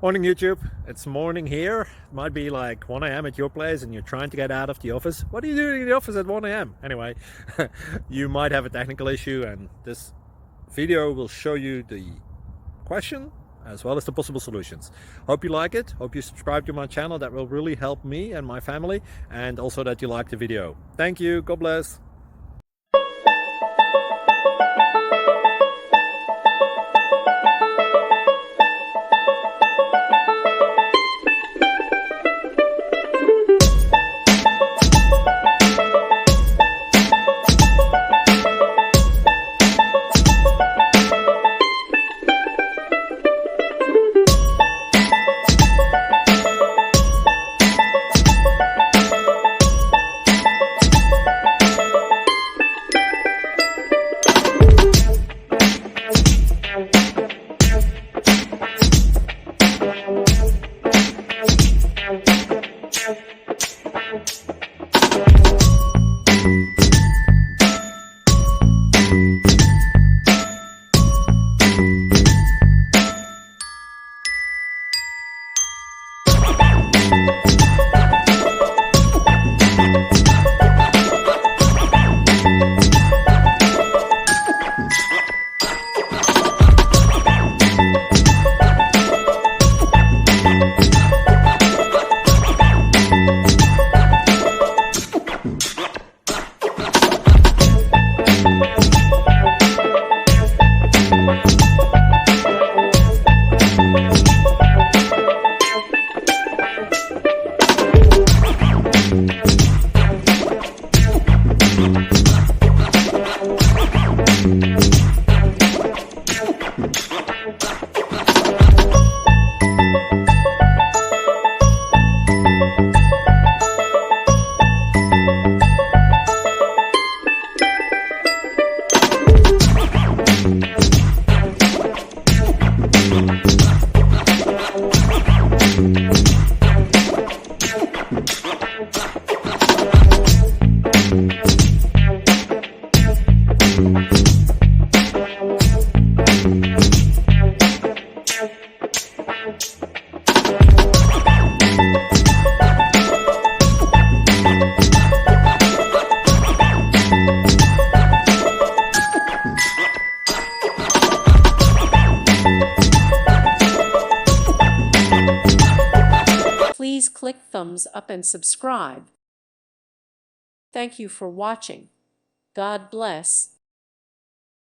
Morning YouTube, it's morning here. It might be like 1 a.m. at your place and you're trying to get out of the office. What are you doing in the office at 1 a.m.? Anyway, you might have a technical issue and this video will show you the question as well as the possible solutions. Hope you like it, hope you subscribe to my channel. That will really help me and my family, and also that you like the video. Thank you, God bless. Please click thumbs up and subscribe. Thank you for watching. God bless.